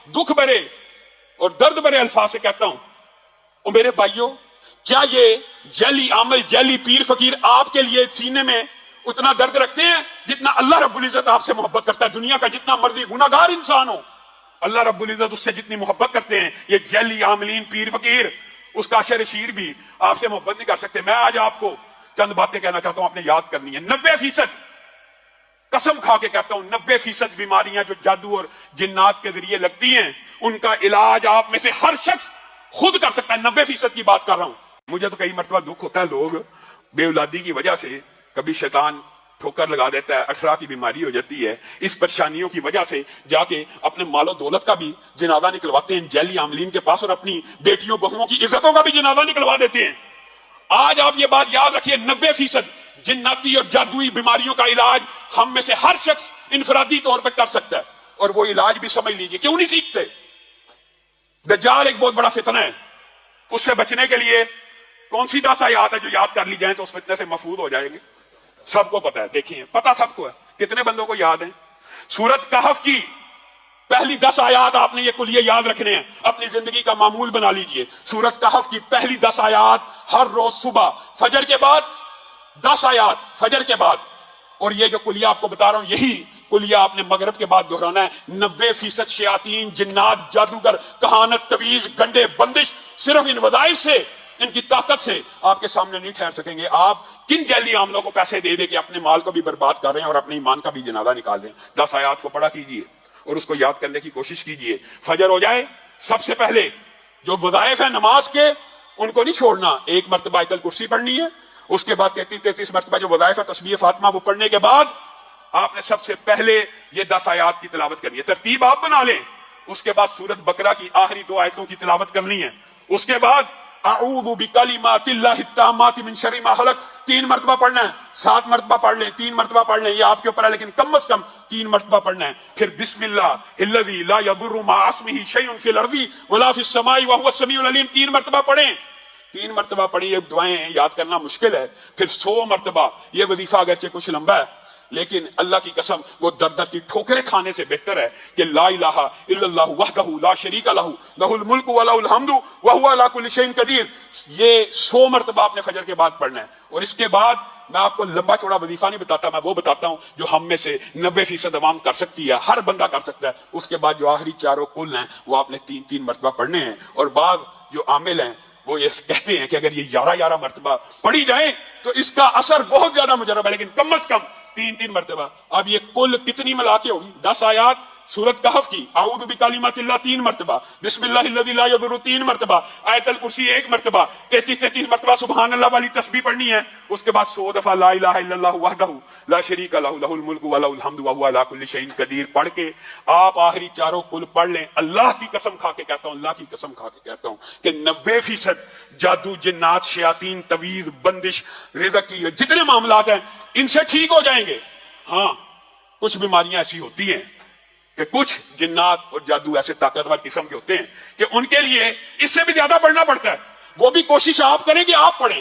दुख भरे और दर्द भरे अल्फाज से कहता हूं, और मेरे भाइयों, क्या ये जैली आमल, जैली पीर फकीर आपके लिए सीने में उतना दर्द रखते हैं जितना अल्लाह रब्बुल इज्जत आपसे मोहब्बत करता है? दुनिया का जितना मर्जी गुनाहगार इंसान हो, अल्लाह रब्बुल इज्जत उससे जितनी मोहब्बत करते हैं, ये जैली आमलीन पीर फकीर उसका शरीर भी आपसे मोहब्बत नहीं कर सकते। मैं आज आपको चंद बातें कहना चाहता हूं, आपने याद करनी है। 90% कसम खा के कहता हूं, 90% बीमारियां जो जादू और जिन्नात के जरिए लगती हैं, उनका इलाज आप में से हर शख्स खुद कर सकता है। 90% की बात कर रहा हूं। मुझे तो कई मरतबा दुख होता है, लोग बेऔलादी की वजह से कभी शैतान ठोकर लगा देता है, अठरा की बीमारी हो जाती है, इस परेशानियों की वजह से जाके अपने मालो दौलत का भी जनाजा निकलवाते हैं जैली आमलीन के पास, और अपनी बेटियों बहुओं की इज्जतों का भी जनाजा निकलवा देते हैं। आज आप ये बात याद रखिए, 90% जिन्नाती और जादुई बीमारियों का इलाज हम में से हर शख्स इनफरादी तौर पर कर सकता है, और वो इलाज भी समझ लीजिए। क्यों नहीं सीखते? दज्जाल एक बहुत बड़ा फितना है, उससे बचने के लिए कौन सी 10 आयत है जो याद कर ली जाए तो उस फितने से महफूज हो जाएंगे? सबको पता है, देखिए पता सबको है। कितने बंदों को याद है? सूरत कहफ की पहली 10 आयत आपने ये कुलिये याद रखने हैं, अपनी जिंदगी का मामूल बना लीजिए। सूरत कहफ की पहली 10 आयत हर रोज सुबह फजर के बाद, 10 आयत फजर के बाद। और ये जो कुलिया आपको बता रहा हूं, यही कुलिया आपने मगरब के बाद दोहराना है। 90% शयातीन, जिन्नात, जादूगर, कहानत, तवीज, गंडे, बंदिश सिर्फ इन वज़ाइफ से, इनकी ताकत से आपके सामने नहीं ठहर सकेंगे। आप किन जैली आमलों को पैसे दे दे के अपने माल को भी बर्बाद कर रहे हैं और अपने ईमान का भी जनाजा निकाल दें। 10 आयत को पढ़ा कीजिए और उसको याद करने की कोशिश कीजिए। फजर हो जाए, सबसे पहले जो वज़ाइफ है नमाज के, उनको नहीं छोड़ना। 1 मरतबा आयतल कुर्सी पढ़नी है, उसके बाद 33 मरतबा जो वज़ाइफ है तस्बीह फातिमा, वो पढ़ने के बाद आपने सबसे पहले ये 10 आयत की तिलावत करनी है। तरतीब आप बना लें। उसके बाद सूरत बकरा की आखिरी 2 आयतों की तिलावत करनी है। उसके बाद अऊज़ु बिकलिमातिल्लाहि ताम्माति मिन शर्रि मा खलक 3 मरतबा पढ़ना है। 7 मरतबा पढ़ लें, 3 मरतबा पढ़ लें, ये आपके ऊपर है, लेकिन कम से कम 3 मरतबा पढ़ना है। फिर बिस्मिल्लाहिल्लज़ी ला यदुर्रु मा अस्मिही शैउन फिल अर्ज़ि वला फिस समाई व हुवस समीउल अलीम 3 मरतबा पढ़ें। 3 मरतबा पढ़ी। ये दुआएं याद करना मुश्किल है। फिर 100 मरतबा। ये वजीफा अगरचे कुछ लंबा है, लेकिन अल्लाह की कसम वो दर दर की ठोकरें खाने से बेहतर है कि ला इलाहा इल्लल्लाहु वहदहु ला शरीका लहू लहुल मुल्कु व लहुल हम्दु व हुवा अला कुल्लि शैइन कदीर। ये 100 मरतबा आपने फजर के बाद पढ़ना है। और इसके बाद मैं आपको लंबा चौड़ा वजीफा नहीं बताता, मैं वो बताता हूं जो हम में से 90% अवाम कर सकती है, हर बंदा कर सकता है। उसके बाद जो आखिरी चारों कुल हैं वो आपने 3-3 मरतबा पढ़ने हैं। और बाद जो आमिल हैं वो ये कहते हैं कि अगर ये 11-11 मरतबा पढ़ी जाए तो इसका असर बहुत ज्यादा मुजरब है, लेकिन कम से कम 3-3 मरतबा। अब ये कुल कितनी मिला के होगी? 10 आयत सूरत कहफ की, अऊज़ु बिकलिमातिल्लाह 3 मरतबा, बिस्मिल्लाहिल्लज़ी ला यदुर्रु 3 मरतबा, आयतल कुर्सी 1 मरतबा, 33 मरतबा सुभान अल्लाह वाली तस्बीह पढ़नी है। उसके बाद 100 दफा ला इलाहा इल्लल्लाहु वहदहु ला शरीका लहू लहुल मुल्कु व लहुल हम्दु व हुवा अला कुल्लि शैइन कदीर पढ़ के आप आखिरी चारों कुल पढ़ लें। अल्लाह की कसम खा के कहता हूं, अल्लाह की कसम खा के कहता हूं कि 90% जादू, जिन्नात, शयातीन, तवीज, बंदिश, रिज़की, जितने मामलात हैं इनसे ठीक हो जाएंगे। हाँ, कुछ बीमारियां ऐसी होती हैं कि कुछ जिन्नात और जादू ऐसे ताकतवर किस्म के होते हैं कि उनके लिए इससे भी ज्यादा पढ़ना पड़ता है। वो भी कोशिश आप करें कि आप पढ़ें।